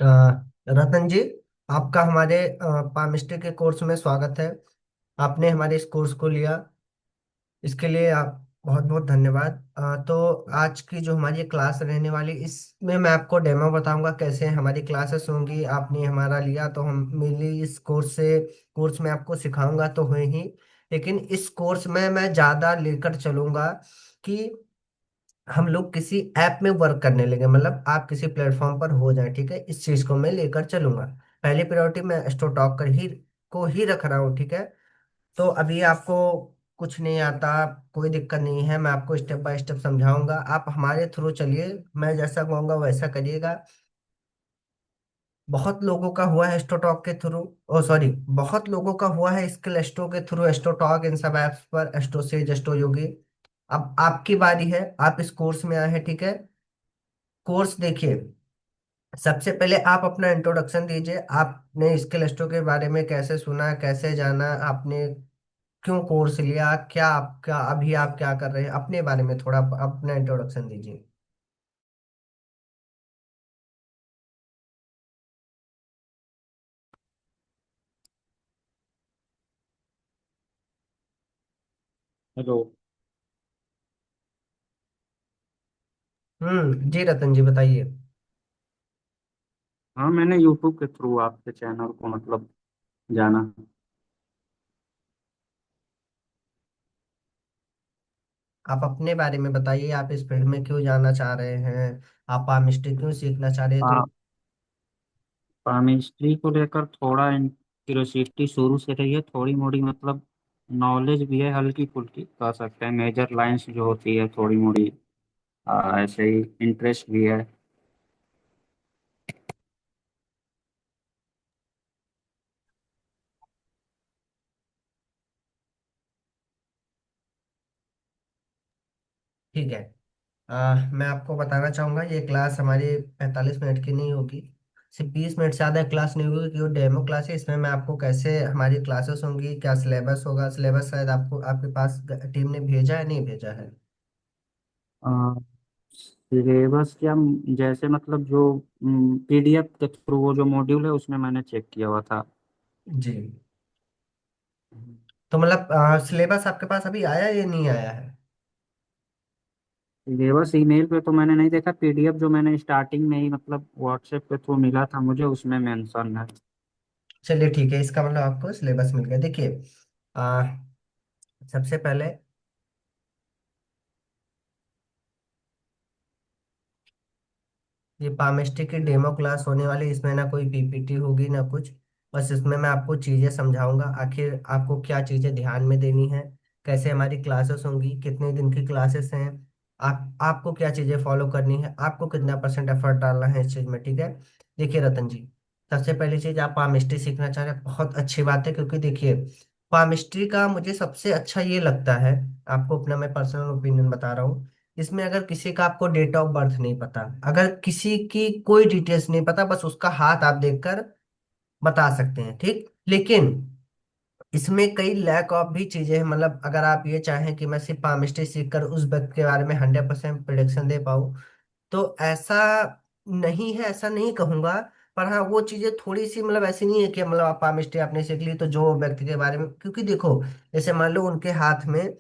अ, रतन जी, आपका हमारे पामिस्ट्री के कोर्स में स्वागत है। आपने हमारे इस कोर्स को लिया, इसके लिए आप बहुत बहुत धन्यवाद। तो आज की जो हमारी ये क्लास रहने वाली, इसमें मैं आपको डेमो बताऊंगा कैसे हमारी क्लासेस होंगी। आपने हमारा लिया तो हम मेनली इस कोर्स में आपको सिखाऊंगा तो हुए ही, लेकिन इस कोर्स में मैं ज़्यादा लेकर चलूंगा कि हम लोग किसी ऐप में वर्क करने लगे, मतलब आप किसी प्लेटफॉर्म पर हो जाए। ठीक है, इस चीज को मैं लेकर चलूंगा। पहली प्रायोरिटी मैं एस्ट्रोटॉक कर ही को ही रख रहा हूँ। ठीक है, तो अभी आपको कुछ नहीं आता, कोई दिक्कत नहीं है, मैं आपको स्टेप बाय स्टेप समझाऊंगा। आप हमारे थ्रू चलिए, मैं जैसा कहूंगा वैसा करिएगा। बहुत लोगों का हुआ है एस्ट्रोटॉक के थ्रू, ओ सॉरी, बहुत लोगों का हुआ है स्किल एस्ट्रो के थ्रू, एस्ट्रोटॉक इन सब ऐप्स पर, एस्ट्रोसेज, एस्ट्रो योगी। अब आपकी बारी है, आप इस कोर्स में आए हैं। ठीक है, कोर्स देखिए, सबसे पहले आप अपना इंट्रोडक्शन दीजिए। आपने स्किल स्टोर के बारे में कैसे सुना, कैसे जाना, आपने क्यों कोर्स लिया, क्या आपका अभी आप क्या कर रहे हैं, अपने बारे में थोड़ा अपना इंट्रोडक्शन दीजिए। हेलो। जी रतन जी, बताइए। हाँ, मैंने यूट्यूब के थ्रू आपके चैनल को मतलब जाना। आप अपने बारे में बताइए, आप इस फील्ड में क्यों जाना चाह रहे हैं, आप पामिस्ट्री क्यों सीखना चाह रहे हैं, तो। केमिस्ट्री को लेकर थोड़ा क्यूरियोसिटी शुरू से रही है, थोड़ी मोड़ी मतलब नॉलेज भी है, हल्की फुल्की कह सकते हैं। मेजर लाइंस जो होती है थोड़ी मोड़ी, ऐसे ही इंटरेस्ट भी है। ठीक है, मैं आपको बताना चाहूँगा, ये क्लास हमारी 45 मिनट की नहीं होगी, सिर्फ 20 मिनट से ज़्यादा क्लास नहीं होगी, क्योंकि डेमो क्लास है। इसमें मैं आपको कैसे हमारी क्लासेस होंगी, क्या सिलेबस होगा, सिलेबस शायद आपको आपके पास टीम ने भेजा है, नहीं भेजा है। सिलेबस क्या, जैसे मतलब जो पीडीएफ के थ्रू वो जो मॉड्यूल है उसमें मैंने चेक किया हुआ था। जी, तो मतलब सिलेबस आपके पास अभी आया या नहीं आया है? सिलेबस ईमेल पे तो मैंने नहीं देखा, पीडीएफ जो मैंने स्टार्टिंग में ही मतलब व्हाट्सएप के थ्रू मिला था मुझे, उसमें मेंशन है। चलिए ठीक है, इसका मतलब आपको सिलेबस मिल गया। देखिए, आ, सबसे पहले ये पामेस्ट्री की डेमो क्लास होने वाली, इसमें ना कोई पीपीटी होगी ना कुछ। बस इसमें मैं आपको चीज़ें समझाऊंगा, आखिर आपको क्या चीज़ें ध्यान में देनी है, कैसे हमारी क्लासेस होंगी, कितने दिन की क्लासेस हैं, आपको क्या चीज़ें फॉलो करनी है, आपको कितना परसेंट एफर्ट डालना है इस चीज़ में। ठीक है, देखिए रतन जी, सबसे पहली चीज़, आप पामिस्ट्री सीखना चाह रहे हैं, बहुत अच्छी बात है। क्योंकि देखिए, पामिस्ट्री का मुझे सबसे अच्छा ये लगता है, आपको अपना मैं पर्सनल ओपिनियन बता रहा हूँ, इसमें अगर किसी का आपको डेट ऑफ बर्थ नहीं पता, अगर किसी की कोई डिटेल्स नहीं पता, बस उसका हाथ आप देखकर बता सकते हैं। ठीक, लेकिन इसमें कई लैक ऑफ भी चीजें हैं। मतलब अगर आप ये चाहें कि मैं सिर्फ पामिस्ट्री सीखकर उस व्यक्ति के बारे में 100% प्रिडिक्शन दे पाऊँ, तो ऐसा नहीं है, ऐसा नहीं कहूंगा। पर हाँ, वो चीजें थोड़ी सी, मतलब ऐसी नहीं है कि मतलब आप पामिस्ट्री आपने सीख ली तो जो व्यक्ति के बारे में, क्योंकि देखो, जैसे मान लो उनके हाथ में,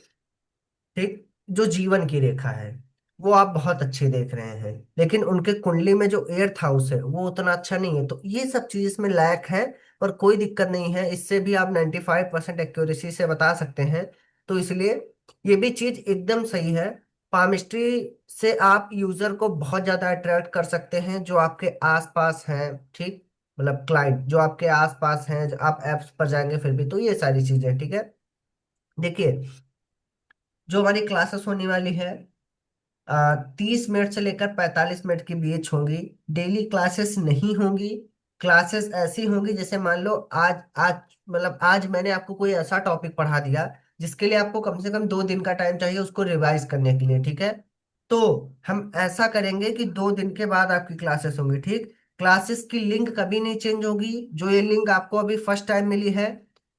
ठीक, जो जीवन की रेखा है वो आप बहुत अच्छी देख रहे हैं, लेकिन उनके कुंडली में जो एर्थ हाउस है वो उतना अच्छा नहीं है, तो ये सब चीज इसमें लैक है। पर कोई दिक्कत नहीं है, इससे भी आप 95% एक्यूरेसी से बता सकते हैं। तो इसलिए ये भी चीज एकदम सही है। पामिस्ट्री से आप यूजर को बहुत ज्यादा अट्रैक्ट कर सकते हैं, जो आपके आसपास हैं। ठीक, मतलब क्लाइंट जो आपके आसपास हैं, जो आप एप्स पर जाएंगे फिर भी, तो ये सारी चीजें। ठीक है, देखिए, जो हमारी क्लासेस होने वाली है, 30 मिनट से लेकर 45 मिनट के बीच होंगी। डेली क्लासेस नहीं होंगी। क्लासेस ऐसी होंगी जैसे मान लो आज आज मतलब आज मैंने आपको कोई ऐसा टॉपिक पढ़ा दिया जिसके लिए आपको कम से कम 2 दिन का टाइम चाहिए उसको रिवाइज करने के लिए। ठीक है, तो हम ऐसा करेंगे कि 2 दिन के बाद आपकी क्लासेस होंगी। ठीक, क्लासेस की लिंक कभी नहीं चेंज होगी। जो ये लिंक आपको अभी फर्स्ट टाइम मिली है,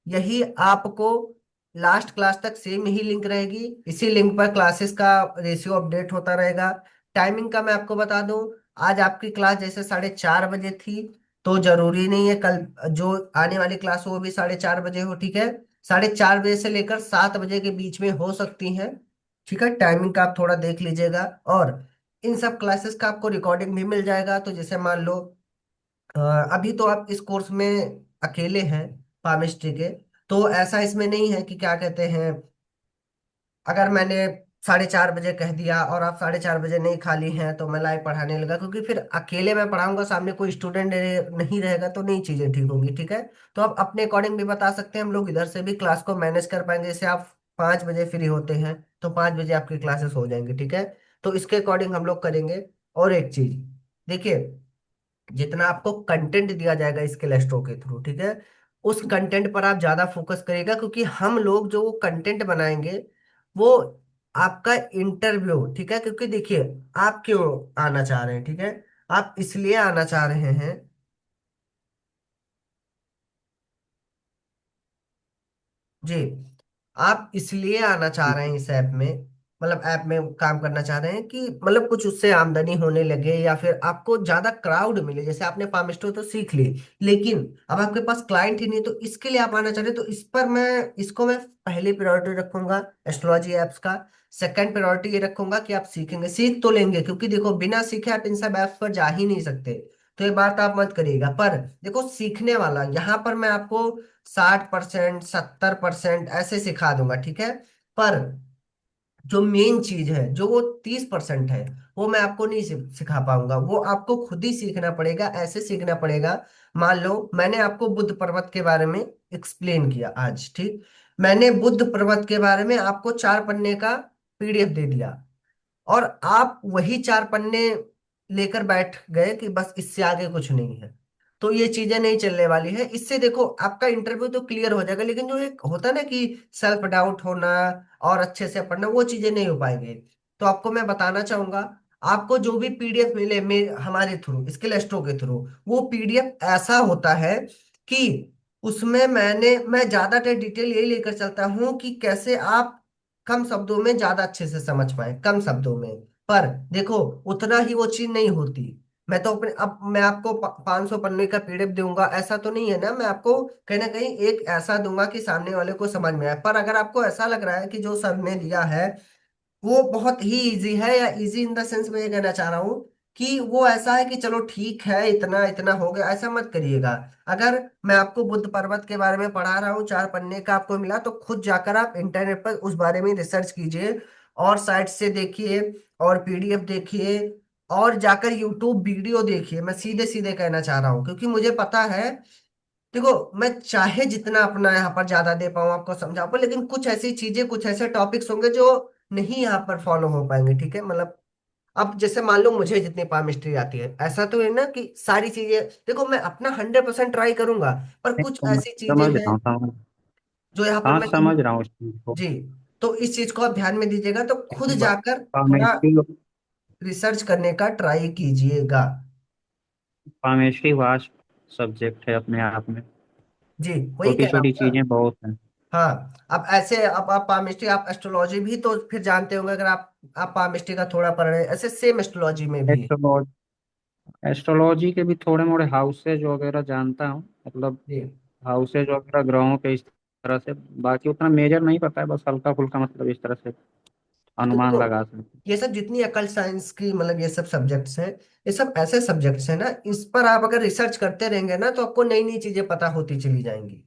यही आपको लास्ट क्लास तक सेम ही लिंक रहेगी। इसी लिंक पर क्लासेस का रेशियो अपडेट होता रहेगा। टाइमिंग का मैं आपको बता दूं, आज आपकी क्लास जैसे 4:30 बजे थी, तो जरूरी नहीं है कल जो आने वाली क्लास हो वो भी 4:30 बजे हो, ठीक है। 4:30 बजे से लेकर 7 बजे के बीच में हो सकती है, ठीक है। टाइमिंग का आप थोड़ा देख लीजिएगा। और इन सब क्लासेस का आपको रिकॉर्डिंग भी मिल जाएगा। तो जैसे मान लो अ, अभी तो आप इस कोर्स में अकेले हैं पामिस्ट्री के, तो ऐसा इसमें नहीं है कि क्या कहते हैं, अगर मैंने 4:30 बजे कह दिया और आप 4:30 बजे नहीं खाली हैं तो मैं लाइव पढ़ाने लगा, क्योंकि फिर अकेले मैं पढ़ाऊंगा, सामने कोई स्टूडेंट नहीं रहेगा तो नहीं चीजें ठीक होंगी, ठीक है। तो आप अपने अकॉर्डिंग भी बता सकते हैं, हम लोग इधर से भी क्लास को मैनेज कर पाएंगे। जैसे आप 5 बजे फ्री होते हैं तो 5 बजे आपकी क्लासेस हो जाएंगी, ठीक है। तो इसके अकॉर्डिंग हम लोग करेंगे। और एक चीज देखिए, जितना आपको कंटेंट दिया जाएगा इस क्लास्ट्रो के थ्रू, ठीक है, उस कंटेंट पर आप ज्यादा फोकस करिएगा, क्योंकि हम लोग जो कंटेंट बनाएंगे वो आपका इंटरव्यू, ठीक है। क्योंकि देखिए, आप क्यों आना चाह रहे हैं, ठीक है, आप इसलिए आना चाह रहे हैं। जी, आप इसलिए आना चाह रहे हैं इस ऐप में, मतलब ऐप में काम करना चाह रहे हैं कि मतलब कुछ उससे आमदनी होने लगे, या फिर आपको ज्यादा क्राउड मिले। जैसे आपने पामिस्टो तो सीख ली, लेकिन अब आपके पास क्लाइंट ही नहीं, तो इसके लिए आप आना चाह रहे हैं। तो इस पर मैं इसको मैं पहली प्रायोरिटी रखूंगा एस्ट्रोलॉजी एप्स का। सेकंड प्रायोरिटी ये रखूंगा कि आप सीखेंगे, सीख तो लेंगे, क्योंकि देखो बिना सीखे आप इन सब ऐप्स पर जा ही नहीं सकते। तो ये बात आप मत करिएगा। पर देखो, सीखने वाला यहाँ पर मैं आपको 60%, 70% ऐसे सिखा दूंगा, ठीक है। पर जो मेन चीज है, जो वो 30% है, वो मैं आपको नहीं सिखा पाऊंगा। वो आपको खुद ही सीखना पड़ेगा, ऐसे सीखना पड़ेगा। मान लो मैंने आपको बुद्ध पर्वत के बारे में एक्सप्लेन किया आज, ठीक। मैंने बुद्ध पर्वत के बारे में आपको 4 पन्ने का पीडीएफ दे दिया, और आप वही 4 पन्ने लेकर बैठ गए कि बस इससे आगे कुछ नहीं है। तो ये चीजें नहीं चलने वाली है। इससे देखो आपका इंटरव्यू तो क्लियर हो जाएगा, लेकिन जो एक होता है ना कि सेल्फ डाउट होना और अच्छे से पढ़ना, वो चीजें नहीं हो पाएंगी। तो आपको मैं बताना चाहूंगा, आपको जो भी पीडीएफ मिले हमारे थ्रू, स्किल के थ्रू, वो पीडीएफ ऐसा होता है कि उसमें मैं ज्यादातर डिटेल यही लेकर चलता हूँ कि कैसे आप कम शब्दों में ज्यादा अच्छे से समझ पाए, कम शब्दों में। पर देखो, उतना ही वो चीज नहीं होती। मैं तो अपने अब मैं आपको 500 पन्ने का पीडीएफ दूंगा ऐसा तो नहीं है ना। मैं आपको कहीं ना कहीं एक ऐसा दूंगा कि सामने वाले को समझ में आए। पर अगर आपको ऐसा लग रहा है कि जो सर ने दिया है वो बहुत ही इजी है, या इजी इन द सेंस मैं ये कहना चाह रहा हूँ कि वो ऐसा है कि चलो ठीक है, इतना इतना हो गया, ऐसा मत करिएगा। अगर मैं आपको बुद्ध पर्वत के बारे में पढ़ा रहा हूँ, 4 पन्ने का आपको मिला, तो खुद जाकर आप इंटरनेट पर उस बारे में रिसर्च कीजिए, और साइट से देखिए, और पीडीएफ देखिए, और जाकर यूट्यूब वीडियो देखिए। मैं सीधे सीधे कहना चाह रहा हूँ, क्योंकि मुझे पता है, देखो मैं चाहे जितना अपना यहाँ पर ज्यादा दे पाऊँ आपको समझा पाऊँ, लेकिन कुछ ऐसी चीजें, कुछ ऐसे टॉपिक्स होंगे जो नहीं यहाँ पर फॉलो हो पाएंगे, ठीक है। मतलब अब जैसे मान लो मुझे जितनी पामिस्ट्री आती है, ऐसा तो है ना कि सारी चीजें, देखो मैं अपना 100% ट्राई करूंगा, पर कुछ समझ ऐसी चीजें समझ हैं रहा हूँ, समझ। जो यहाँ पर हाँ, मैं समझ रहा हूँ इस चीज को। जी। तो इस चीज को आप ध्यान में दीजिएगा, तो खुद जाकर थोड़ा केमिस्ट्री रिसर्च करने का ट्राई कीजिएगा। केमिस्ट्री वास्ट सब्जेक्ट है अपने आप में। जी, वही छोटी कह रहा छोटी हूँ ना। चीजें बहुत हैं। हाँ, अब ऐसे अब आप पामिस्ट्री, आप एस्ट्रोलॉजी भी तो फिर जानते होंगे, अगर आप पामिस्ट्री का थोड़ा पढ़ रहे हैं, ऐसे सेम एस्ट्रोलॉजी में भी। एस्ट्रोलॉजी एस्ट्रोलॉजी के भी थोड़े मोड़े हाउसेज वगैरह जानता हूँ, मतलब जी, हाउसेज वगैरह ग्रहों के इस तरह से। बाकी उतना मेजर नहीं पता है, बस हल्का फुल्का मतलब इस तरह से तो अनुमान देखो, लगा सकते ये सब जितनी अकल साइंस की मतलब ये सब सब्जेक्ट्स हैं, ये सब ऐसे सब्जेक्ट्स हैं ना, इस पर आप अगर रिसर्च करते रहेंगे ना, तो आपको नई नई चीजें पता होती चली जाएंगी,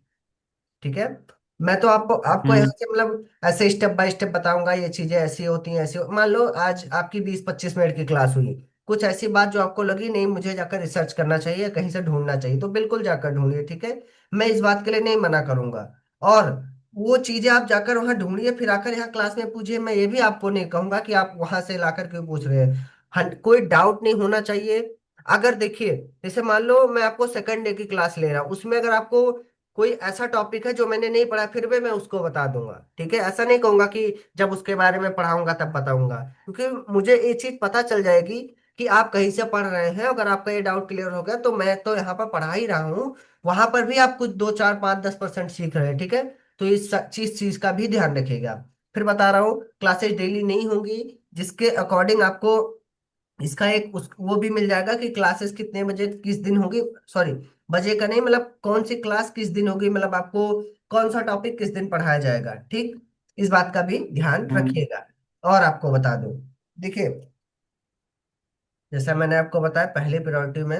ठीक है। मैं तो आपको आपको हैं। यहाँ से मतलब ऐसे स्टेप बाय स्टेप बताऊंगा, ये चीजें ऐसी होती हैं, ऐसी मान लो आज आपकी 20-25 मिनट की क्लास हुई, कुछ ऐसी बात जो आपको लगी नहीं, मुझे जाकर रिसर्च करना चाहिए, कहीं से ढूंढना चाहिए, तो बिल्कुल जाकर ढूंढिए, ठीक है। मैं इस बात के लिए नहीं मना करूंगा। और वो चीजें आप जाकर वहां ढूंढिए, फिर आकर यहाँ क्लास में पूछिए। मैं ये भी आपको नहीं कहूंगा कि आप वहां से लाकर क्यों पूछ रहे हैं। कोई डाउट नहीं होना चाहिए। अगर देखिए, जैसे मान लो मैं आपको सेकंड डे की क्लास ले रहा हूँ, उसमें अगर आपको कोई ऐसा टॉपिक है जो मैंने नहीं पढ़ा, फिर भी मैं उसको बता दूंगा, ठीक है। ऐसा नहीं कहूंगा कि जब उसके बारे में पढ़ाऊंगा तब बताऊंगा, क्योंकि मुझे ये चीज पता चल जाएगी कि आप कहीं से पढ़ रहे हैं। अगर आपका ये डाउट क्लियर हो गया, तो मैं तो यहाँ पर पढ़ा ही रहा हूँ, वहां पर भी आप कुछ 2, 4, 5, 10% सीख रहे हैं, ठीक है। तो इस चीज चीज का भी ध्यान रखिएगा। फिर बता रहा हूँ, क्लासेस डेली नहीं होंगी, जिसके अकॉर्डिंग आपको इसका एक वो भी मिल जाएगा कि क्लासेस कितने बजे किस दिन होगी, सॉरी बजे का नहीं, मतलब कौन सी क्लास किस दिन होगी, मतलब आपको कौन सा टॉपिक किस दिन पढ़ाया जाएगा, ठीक। इस बात का भी ध्यान हम्म। रखिएगा। और आपको बता दूं, देखिए, जैसा मैंने आपको बताया, पहली प्रायोरिटी में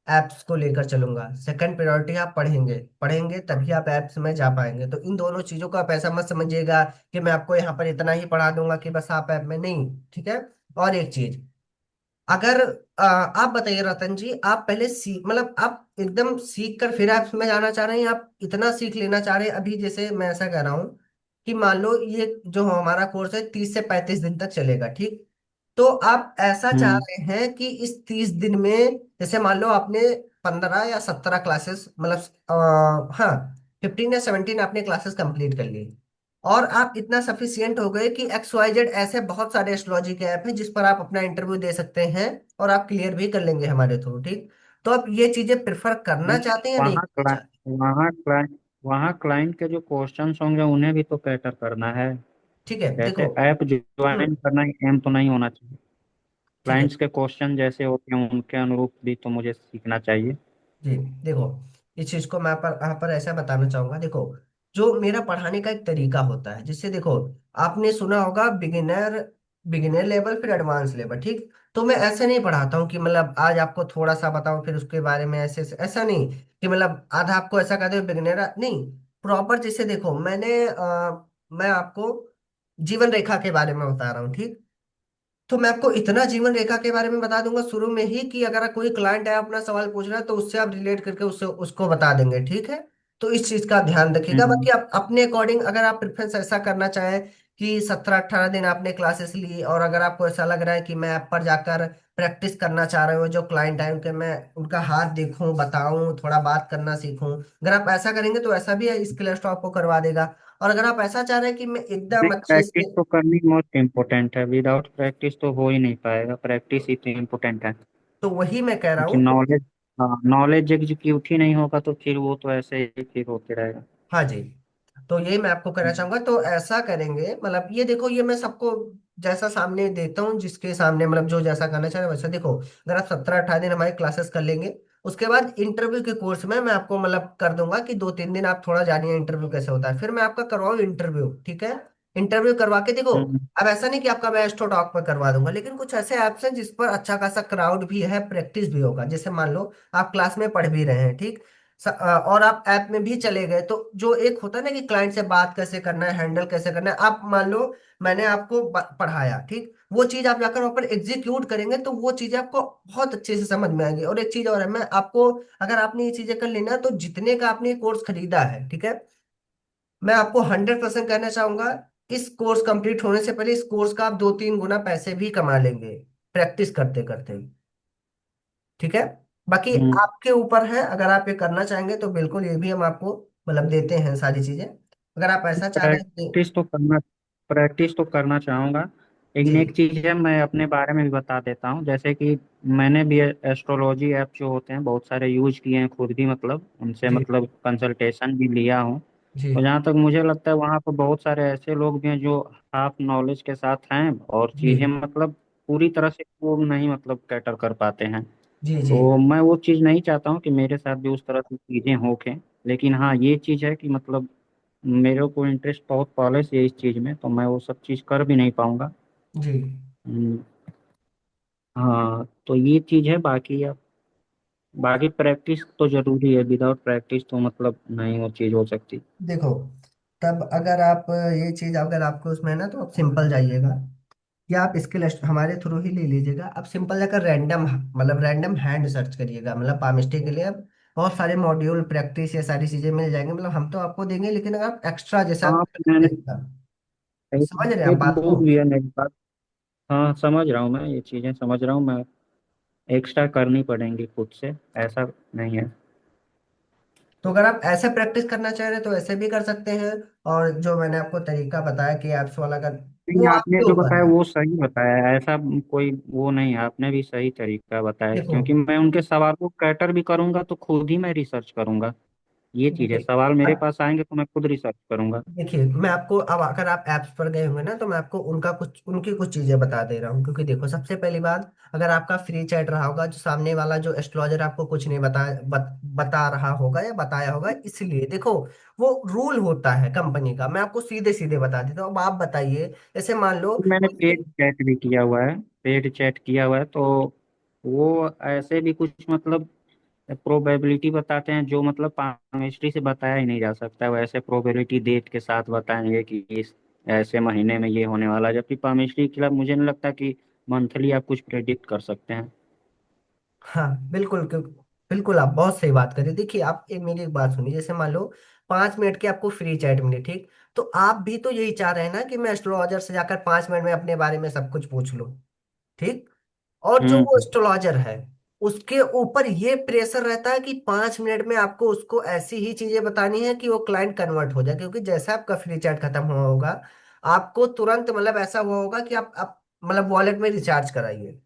एप्स को लेकर चलूंगा, सेकंड प्रायोरिटी आप पढ़ेंगे, पढ़ेंगे तभी आप एप्स में जा पाएंगे। तो इन दोनों चीजों को आप ऐसा मत समझिएगा कि मैं आपको यहाँ पर इतना ही पढ़ा दूंगा कि बस आप ऐप में नहीं, ठीक है। और एक चीज, अगर आप बताइए रतन जी, आप पहले सीख, मतलब आप एकदम सीख कर फिर आप में जाना चाह रहे हैं, या आप इतना सीख लेना चाह रहे हैं अभी, जैसे मैं ऐसा कह रहा हूँ कि मान लो ये जो हमारा कोर्स है 30 से 35 दिन तक चलेगा, ठीक। तो आप ऐसा चाह हम्म। रहे हैं कि इस 30 दिन में, जैसे मान लो आपने 15 या 17 क्लासेस, मतलब हाँ 15 या 17 आपने क्लासेस कंप्लीट कर ली, और आप इतना सफिशियंट हो गए कि XYZ ऐसे बहुत सारे एस्ट्रोलॉजी के ऐप हैं जिस पर आप अपना इंटरव्यू दे सकते हैं, और आप क्लियर भी कर लेंगे हमारे थ्रू, ठीक। तो आप ये चीजें प्रेफर करना नहीं, चाहते हैं या नहीं वहाँ करना क्ला चाहते? वहाँ क्लाइंट के जो क्वेश्चंस होंगे उन्हें भी तो कैटर करना है। ठीक है, देखो। जैसे ऐप हम्म। ज्वाइन करना एम तो नहीं होना चाहिए। ठीक है क्लाइंट्स के क्वेश्चन जैसे होते हैं उनके अनुरूप भी तो मुझे सीखना चाहिए। जी, देखो, इस चीज को मैं यहाँ पर ऐसा बताना चाहूंगा, देखो, जो मेरा पढ़ाने का एक तरीका होता है, जिससे देखो, आपने सुना होगा बिगिनर, बिगिनर लेवल फिर एडवांस लेवल, ठीक। तो मैं ऐसे नहीं पढ़ाता हूँ कि मतलब आज आपको थोड़ा सा बताऊं फिर उसके बारे में ऐसा नहीं कि मतलब आधा आपको ऐसा कर दे बिगिनर, नहीं। प्रॉपर, जैसे देखो, मैं आपको जीवन रेखा के बारे में बता रहा हूँ, ठीक। तो मैं आपको इतना जीवन रेखा के बारे में बता दूंगा शुरू में ही कि अगर कोई क्लाइंट है अपना सवाल पूछ रहा है तो उससे आप रिलेट करके उससे उसको बता देंगे, ठीक है। तो इस चीज का ध्यान रखिएगा। हम्म। बाकी आप अपने अकॉर्डिंग, अगर आप प्रेफरेंस ऐसा करना चाहें कि 17-18 दिन आपने क्लासेस ली, और अगर आपको ऐसा लग रहा है कि मैं ऐप पर जाकर प्रैक्टिस करना चाह रहे हो, जो क्लाइंट है उनके मैं उनका हाथ देखूं, बताऊं, थोड़ा बात करना सीखूं, अगर आप ऐसा करेंगे तो ऐसा भी है, स्किल स्टॉप को करवा देगा। और अगर आप ऐसा चाह रहे हैं कि मैं नहीं, एकदम अच्छे प्रैक्टिस से, तो करनी मोस्ट इम्पोर्टेंट है। विदाउट प्रैक्टिस तो हो ही नहीं पाएगा। प्रैक्टिस ही तो इम्पोर्टेंट है। तो वही मैं कह रहा क्योंकि हूँ। नॉलेज, हाँ, नॉलेज एग्जीक्यूट ही नहीं होगा तो फिर वो तो ऐसे ही फिर होते रहेगा। हाँ जी, तो यही मैं आपको कहना चाहूंगा, तो ऐसा करेंगे, मतलब ये देखो, ये मैं सबको जैसा सामने देता हूँ, जिसके सामने मतलब जो जैसा करना चाह रहे हैं वैसा, देखो, अगर आप 17-18 दिन हमारी क्लासेस कर लेंगे, उसके बाद इंटरव्यू के कोर्स में मैं आपको मतलब कर दूंगा कि 2-3 दिन आप थोड़ा जानिए इंटरव्यू कैसे होता है, फिर मैं आपका करवाऊँ इंटरव्यू, ठीक है। इंटरव्यू करवा के देखो, हम्म। अब ऐसा नहीं कि आपका मैं एस्ट्रो टॉक पर करवा दूंगा, लेकिन कुछ ऐसे ऐप्स हैं जिस पर अच्छा खासा क्राउड भी है, प्रैक्टिस भी होगा, जैसे मान लो आप क्लास में पढ़ भी रहे हैं, ठीक। और आप ऐप में भी चले गए, तो जो एक होता है ना कि क्लाइंट से बात कैसे करना है, हैंडल कैसे करना है, आप मान लो मैंने आपको पढ़ाया, ठीक, वो चीज आप जाकर वहां पर एग्जीक्यूट करेंगे तो वो चीजें आपको बहुत अच्छे से समझ में आएंगी। और एक चीज और है, मैं आपको, अगर आपने ये चीजें कर लेना, तो जितने का आपने कोर्स खरीदा है, ठीक है, मैं आपको 100% कहना चाहूंगा, इस कोर्स कंप्लीट होने से पहले इस कोर्स का आप 2-3 गुना पैसे भी कमा लेंगे, प्रैक्टिस करते करते, ठीक है। बाकी हम्म। आपके ऊपर है, अगर आप ये करना चाहेंगे तो बिल्कुल ये भी हम आपको मतलब देते हैं सारी चीजें, अगर आप ऐसा चाह रहे हैं प्रैक्टिस तो करना प्रैक्टिस तो करना चाहूँगा। लेकिन एक जी चीज़ है, मैं अपने बारे में भी बता देता हूँ। जैसे कि मैंने भी एस्ट्रोलॉजी ऐप जो होते हैं बहुत सारे यूज किए हैं खुद भी, मतलब उनसे जी मतलब कंसल्टेशन भी लिया हूँ। जी तो जहाँ तक मुझे लगता है वहाँ पर बहुत सारे ऐसे लोग भी हैं जो हाफ नॉलेज के साथ हैं और जी चीज़ें मतलब पूरी तरह से वो नहीं मतलब कैटर कर पाते हैं। जी जी तो मैं वो चीज़ नहीं चाहता हूँ कि मेरे साथ भी उस तरह की चीज़ें होके। लेकिन हाँ, ये चीज़ है कि मतलब मेरे को इंटरेस्ट बहुत पहले से है इस चीज़ में, तो मैं वो सब चीज़ कर भी नहीं पाऊंगा। जी। हम्म। हाँ, तो ये चीज़ है। बाकी प्रैक्टिस तो जरूरी है। विदाउट प्रैक्टिस तो मतलब नहीं वो चीज़ हो सकती। देखो, तब अगर आप ये चीज अगर आपको उसमें है ना, तो आप सिंपल जाइएगा, या आप स्किल हमारे थ्रू ही ले लीजिएगा। आप सिंपल जाकर रैंडम, मतलब रैंडम हैंड सर्च करिएगा, मतलब पामिस्ट्री के लिए आप बहुत सारे मॉड्यूल प्रैक्टिस ये सारी चीजें मिल जाएंगे, मतलब हम तो आपको देंगे, लेकिन अगर आप एक्स्ट्रा जैसा हाँ, मैंने समझ रहे हैं आप एक बात को। बुक भी है मेरे पास। हाँ, समझ रहा हूँ, मैं ये चीज़ें समझ रहा हूँ। मैं एक्स्ट्रा करनी पड़ेंगी खुद से, ऐसा नहीं है। तो अगर आप ऐसे प्रैक्टिस करना चाह रहे हैं तो ऐसे भी कर सकते हैं, और जो मैंने आपको तरीका बताया कि एप्स वाला का, वो नहीं, आपने आपके जो ऊपर बताया है। वो सही बताया है। ऐसा कोई वो नहीं है, आपने भी सही तरीका बताया। देखो, क्योंकि मैं उनके सवाल को कैटर भी करूंगा तो खुद ही मैं रिसर्च करूंगा। ये चीज़ है, देखिए सवाल मेरे पास आएंगे तो मैं खुद रिसर्च करूंगा। देखिए मैं आपको, अब अगर आप ऐप्स पर गए होंगे ना, तो मैं आपको उनकी कुछ चीजें बता दे रहा हूँ। क्योंकि देखो, सबसे पहली बात, अगर आपका फ्री चैट रहा होगा, जो सामने वाला जो एस्ट्रोलॉजर आपको कुछ नहीं बता रहा होगा या बताया होगा, इसलिए देखो, वो रूल होता है कंपनी का। मैं आपको सीधे सीधे बता देता हूँ। अब आप बताइए, जैसे मान लो मैंने कोई। पेड चैट भी किया हुआ है, पेड चैट किया हुआ है, तो वो ऐसे भी कुछ मतलब प्रोबेबिलिटी बताते हैं जो मतलब केमिस्ट्री से बताया ही नहीं जा सकता, वो ऐसे प्रोबेबिलिटी डेट के साथ बताएंगे कि इस ऐसे महीने में ये होने वाला है, जबकि केमिस्ट्री के खिलाफ मुझे नहीं लगता कि मंथली आप कुछ प्रेडिक्ट कर सकते हैं। हाँ बिल्कुल, बिल्कुल आप बहुत सही बात करें। देखिए, आप मेरी एक बात सुनिए। जैसे मान लो 5 मिनट की आपको फ्री चैट मिली, ठीक? तो आप भी तो यही चाह रहे हैं ना कि मैं एस्ट्रोलॉजर से जाकर 5 मिनट में अपने बारे में सब कुछ पूछ लूं, ठीक? और जो वो हम्म। एस्ट्रोलॉजर है, उसके ऊपर ये प्रेशर रहता है कि 5 मिनट में आपको उसको ऐसी ही चीजें बतानी है कि वो क्लाइंट कन्वर्ट हो जाए। क्योंकि जैसा आपका फ्री चैट खत्म हुआ होगा, आपको तुरंत मतलब ऐसा हुआ होगा कि आप मतलब वॉलेट में रिचार्ज कराइए।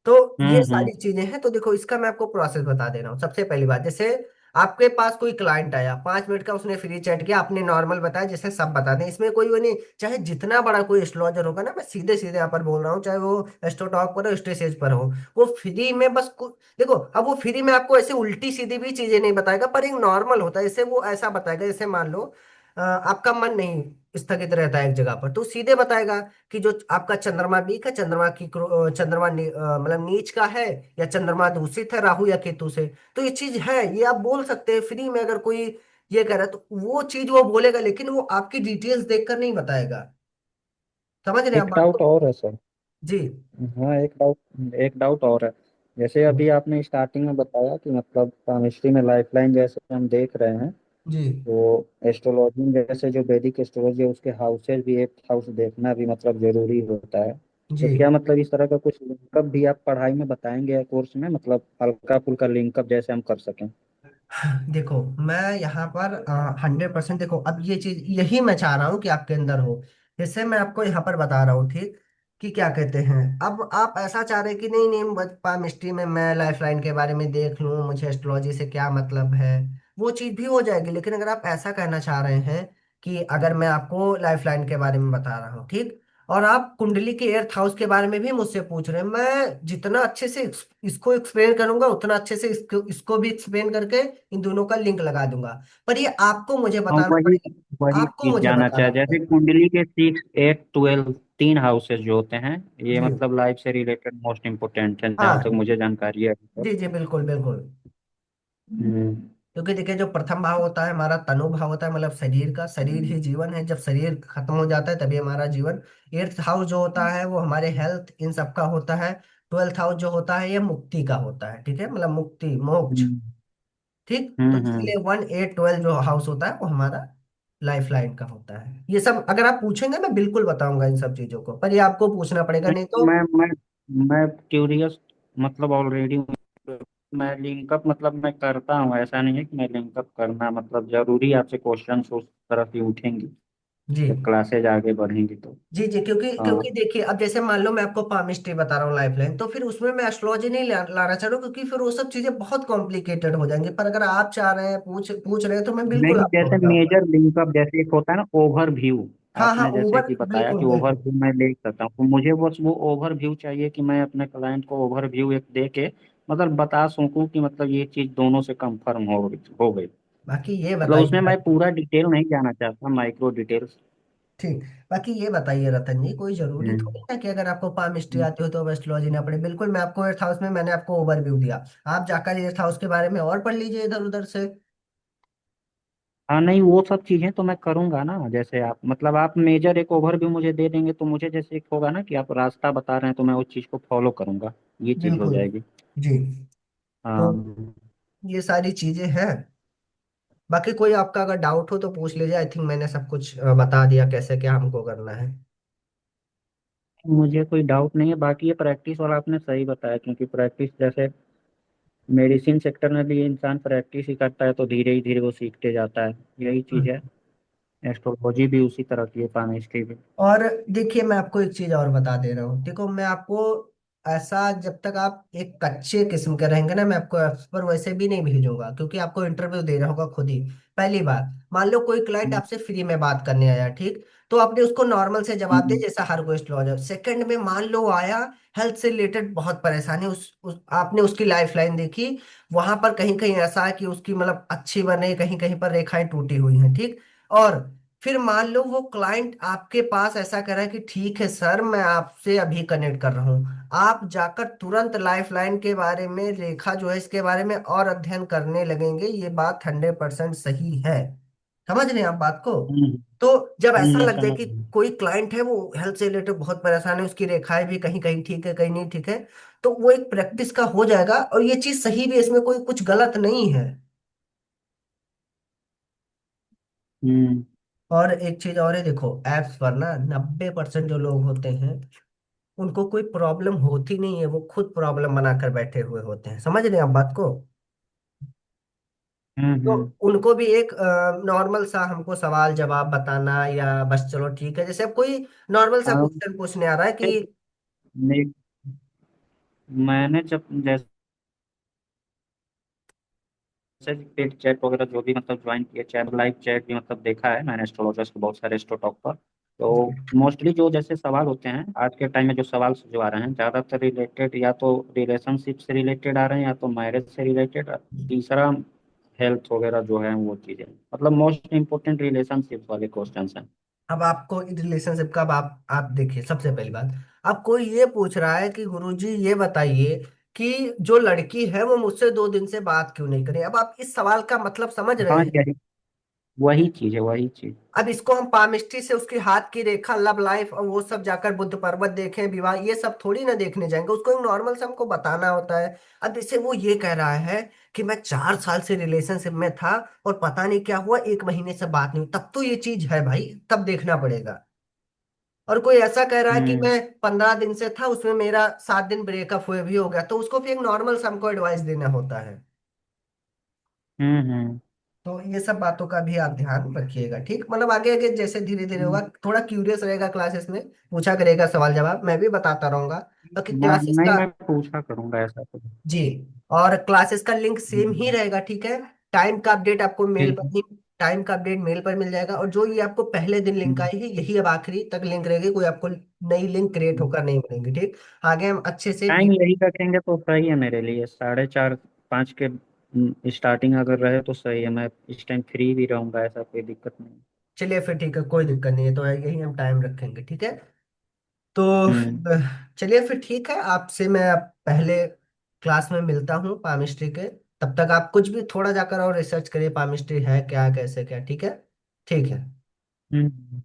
तो ये हम्म। सारी चीजें हैं। तो देखो, इसका मैं आपको प्रोसेस बता दे रहा हूँ। सबसे पहली बात, जैसे आपके पास कोई क्लाइंट आया, 5 मिनट का उसने फ्री चैट किया, आपने नॉर्मल बताया, जैसे सब बता दें, इसमें कोई वो नहीं। चाहे जितना बड़ा कोई एस्ट्रोलॉजर होगा ना, मैं सीधे सीधे यहाँ पर बोल रहा हूँ, चाहे वो एस्ट्रोटॉक पर हो, स्टेज पर हो, वो फ्री में बस देखो, अब वो फ्री में आपको ऐसे उल्टी सीधी भी चीजें नहीं बताएगा, पर एक नॉर्मल होता है। जैसे वो ऐसा बताएगा, जैसे मान लो आपका मन नहीं स्थगित रहता है एक जगह पर, तो सीधे बताएगा कि जो आपका चंद्रमा वीक है, चंद्रमा की चंद्रमा मतलब नीच का है, या चंद्रमा दूषित है राहु या केतु से। तो ये चीज है, ये आप बोल सकते हैं फ्री में। अगर कोई ये कह रहा है, तो वो चीज वो बोलेगा, लेकिन वो आपकी डिटेल्स देखकर नहीं बताएगा। समझ रहे हैं आप एक बात डाउट को? और है सर। जी हाँ, एक डाउट और है। जैसे अभी आपने स्टार्टिंग में बताया कि मतलब केमिस्ट्री में लाइफलाइन जैसे हम देख रहे हैं, जी तो एस्ट्रोलॉजी में जैसे जो वैदिक एस्ट्रोलॉजी है उसके हाउसेज भी, एक हाउस देखना भी मतलब जरूरी होता है। जी। तो क्या मतलब इस तरह का कुछ लिंकअप भी आप पढ़ाई में बताएंगे कोर्स में, मतलब हल्का फुल्का लिंकअप जैसे हम कर सकें? देखो, मैं यहाँ पर 100%, देखो अब ये चीज यही मैं चाह रहा हूँ कि आपके अंदर हो। जैसे मैं आपको यहाँ पर बता रहा हूँ, ठीक? कि क्या कहते हैं, अब आप ऐसा चाह रहे हैं कि नहीं नहीं, बचपा मिस्ट्री में मैं लाइफ लाइन के बारे में देख लूँ, मुझे एस्ट्रोलॉजी से क्या मतलब है, वो चीज भी हो जाएगी। लेकिन अगर आप ऐसा कहना चाह रहे हैं कि अगर मैं आपको लाइफ लाइन के बारे में बता रहा हूँ, ठीक, और आप कुंडली के एर्थ हाउस के बारे में भी मुझसे पूछ रहे हैं, मैं जितना अच्छे से इसको एक्सप्लेन करूंगा, उतना अच्छे से इसको भी एक्सप्लेन करके इन दोनों का लिंक लगा दूंगा। पर ये आपको मुझे हम बताना वही पड़ेगा, वही आपको चीज मुझे जानना बताना चाहे, जैसे पड़ेगा। कुंडली के 6, 8, 12 तीन हाउसेज जो होते हैं, ये जी मतलब लाइफ से रिलेटेड मोस्ट इम्पोर्टेंट है जहाँ तक हाँ। मुझे जानकारी है अभी तक। जी जी बिल्कुल बिल्कुल। हम्म। क्योंकि देखिए, जो प्रथम भाव होता है हमारा तनु भाव होता है, मतलब शरीर का, शरीर ही जीवन है। जब शरीर खत्म हो जाता है तभी हमारा जीवन। एट्थ हाउस जो होता है वो हमारे हेल्थ इन सब का होता है। 12th हाउस जो होता है ये मुक्ति का होता है, ठीक है, मतलब मुक्ति मोक्ष। हम्म। ठीक, तो हम्म। इसलिए 1, 8, 12 जो हाउस होता है वो हमारा लाइफ लाइन का होता है। ये सब अगर आप पूछेंगे, मैं बिल्कुल बताऊंगा इन सब चीजों को, पर ये आपको पूछना पड़ेगा, नहीं नहीं तो तो। मैं क्यूरियस मतलब ऑलरेडी, मैं लिंकअप मतलब मैं करता हूँ, ऐसा नहीं है कि मैं लिंकअप करना मतलब जरूरी आपसे क्वेश्चंस उस तरफ ही उठेंगे जी जब क्लासेज आगे बढ़ेंगी तो। जी जी। क्योंकि हाँ। क्योंकि देखिए, अब जैसे मान लो मैं आपको पामिस्ट्री बता रहा हूँ लाइफ लाइन, तो फिर उसमें मैं एस्ट्रोलॉजी नहीं लाना चाह रहा हूँ, क्योंकि फिर वो सब चीजें बहुत कॉम्प्लिकेटेड हो जाएंगी। पर अगर आप चाह रहे हैं, पूछ पूछ रहे हैं, तो मैं बिल्कुल नहीं, आपको जैसे बताऊंगा। मेजर लिंकअप जैसे एक होता है ना ओवरव्यू, हाँ हाँ, आपने जैसे ओवर, कि बताया बिल्कुल कि बिल्कुल। ओवरव्यू मैं ले सकता हूँ, तो मुझे बस वो ओवरव्यू चाहिए कि मैं अपने क्लाइंट को ओवरव्यू एक दे के मतलब बता सकूं कि मतलब ये चीज दोनों से कंफर्म हो गई। बाकी ये मतलब बताइए। उसमें मैं पूरा डिटेल नहीं जाना चाहता, माइक्रो डिटेल्स। ठीक। बाकी ये बताइए रतन जी, कोई जरूरी हम्म। थोड़ी ना कि अगर आपको पामिस्ट्री आती हो तो एस्ट्रोलॉजी ना पढ़े। बिल्कुल, मैं आपको एर्थ हाउस में मैंने आपको ओवरव्यू दिया, आप जाकर एर्थ हाउस के बारे में और पढ़ लीजिए इधर उधर से। हाँ, नहीं वो सब चीजें तो मैं करूंगा ना, जैसे आप मतलब आप मेजर एक ओवरव्यू मुझे दे देंगे तो मुझे जैसे एक होगा ना कि आप रास्ता बता रहे हैं तो मैं उस चीज को फॉलो करूंगा, ये चीज हो बिल्कुल। जाएगी। जी। तो हाँ। ये सारी चीजें हैं। बाकी कोई आपका अगर डाउट हो तो पूछ लीजिए। आई थिंक मैंने सब कुछ बता दिया कैसे क्या हमको करना है। मुझे कोई डाउट नहीं है, बाकी ये प्रैक्टिस वाला आपने सही बताया, क्योंकि प्रैक्टिस जैसे मेडिसिन सेक्टर में भी ये इंसान प्रैक्टिस ही करता है तो धीरे ही धीरे वो सीखते जाता है, यही चीज हम्म। है। एस्ट्रोलॉजी भी उसी तरह की है, केमिस्ट्री भी। और देखिए, मैं आपको एक चीज और बता दे रहा हूँ। देखो, मैं आपको ऐसा जब तक आप एक कच्चे किस्म के रहेंगे ना, मैं आपको ऐप्स पर वैसे भी नहीं भेजूंगा, क्योंकि आपको इंटरव्यू देना होगा खुद ही। पहली बात, मान लो कोई क्लाइंट हम्म। आपसे फ्री में बात करने आया, ठीक, तो आपने उसको नॉर्मल से जवाब दे हम्म। जैसा हर कोई स्लो हो। सेकंड में मान लो आया, हेल्थ से रिलेटेड बहुत परेशानी, आपने उसकी लाइफ लाइन देखी, वहां पर कहीं कहीं ऐसा है कि उसकी मतलब अच्छी बने, कहीं कहीं पर रेखाएं टूटी हुई हैं, ठीक। और फिर मान लो वो क्लाइंट आपके पास ऐसा कह रहा है कि ठीक है सर, मैं आपसे अभी कनेक्ट कर रहा हूँ, आप जाकर तुरंत लाइफलाइन के बारे में, रेखा जो है इसके बारे में और अध्ययन करने लगेंगे, ये बात 100% सही है। समझ रहे हैं आप बात को? हम्म। तो जब ऐसा लग जाए समझ कि गया। कोई क्लाइंट है वो हेल्थ से रिलेटेड बहुत परेशान है, उसकी रेखाएं भी कहीं कहीं ठीक है, कहीं नहीं ठीक है, तो वो एक प्रैक्टिस का हो जाएगा, और ये चीज सही भी है, इसमें कोई कुछ गलत नहीं है। हम्म। और एक चीज और है, देखो एप्स पर ना 90% जो लोग होते हैं उनको कोई प्रॉब्लम होती नहीं है, वो खुद प्रॉब्लम बनाकर बैठे हुए होते हैं। समझ रहे हैं आप बात को? हम्म। तो हम्म। उनको भी एक नॉर्मल सा हमको सवाल जवाब बताना, या बस चलो ठीक है, जैसे अब कोई नॉर्मल सा हाँ, क्वेश्चन पूछने आ रहा है कि नहीं, मैंने जब जैसे पेड चैट वगैरह जो भी मतलब ज्वाइन किया, चैट लाइव चैट भी मतलब देखा है मैंने एस्ट्रोलॉजर्स के बहुत सारे एस्ट्रोटॉक पर। तो मोस्टली जो जैसे सवाल होते हैं आज के टाइम में, जो सवाल जो आ रहे हैं ज़्यादातर रिलेटेड या तो रिलेशनशिप से रिलेटेड आ रहे हैं, या तो मैरिज से रिलेटेड, तीसरा हेल्थ वगैरह जो है वो चीज़ें, मतलब मोस्ट इम्पोर्टेंट रिलेशनशिप वाले क्वेश्चन हैं। अब आपको रिलेशनशिप का, अब आप देखिए, सबसे पहली बात, अब कोई ये पूछ रहा है कि गुरुजी ये बताइए कि जो लड़की है वो मुझसे 2 दिन से बात क्यों नहीं करी। अब आप इस सवाल का मतलब समझ रहे हाँ, हैं? यही वही चीज़ है, वही चीज़। अब इसको हम पामिस्ट्री से उसकी हाथ की रेखा, लव लाइफ और वो सब जाकर बुद्ध पर्वत देखें, विवाह, ये सब थोड़ी ना देखने जाएंगे, उसको एक नॉर्मल से हमको बताना होता है। अब जैसे वो ये कह रहा है कि मैं 4 साल से रिलेशनशिप में था और पता नहीं क्या हुआ, 1 महीने से बात नहीं हुई, तब तो ये चीज है भाई, तब देखना पड़ेगा। और कोई ऐसा कह रहा है कि हम्म। मैं 15 दिन से था, उसमें मेरा 7 दिन ब्रेकअप हुए भी हो गया, तो उसको फिर एक नॉर्मल से हमको एडवाइस देना होता है। हम्म। हम्म। तो ये सब बातों का भी आप ध्यान रखिएगा, ठीक। मतलब आगे आगे जैसे धीरे धीरे होगा, थोड़ा क्यूरियस रहेगा, क्लासेस में पूछा करेगा सवाल जवाब, मैं भी बताता रहूंगा, बाकी मैं क्लासेस नहीं, का। मैं पूछा करूंगा ऐसा तो। जी। और क्लासेस का लिंक सेम ही हम्म। रहेगा, ठीक है। टाइम का अपडेट आपको मेल ठीक पर है। ही, टाइम का अपडेट मेल पर मिल जाएगा, और जो ये आपको पहले दिन लिंक हम्म। आई है यही अब आखिरी तक लिंक रहेगी, कोई आपको नई लिंक क्रिएट होकर नहीं मिलेंगी, ठीक। आगे हम अच्छे से टाइम यही रखेंगे तो सही है मेरे लिए, 4:30 5 के स्टार्टिंग अगर रहे तो सही है, मैं इस टाइम फ्री भी रहूंगा, ऐसा कोई दिक्कत नहीं। चलिए फिर ठीक है, कोई दिक्कत नहीं है, तो यही हम टाइम रखेंगे, ठीक है। तो हम्म। चलिए फिर ठीक है, आपसे मैं अब पहले क्लास में मिलता हूँ पामिस्ट्री के। तब तक आप कुछ भी थोड़ा जाकर और रिसर्च करिए, पामिस्ट्री है क्या, कैसे क्या, ठीक है। ठीक है। हम्म।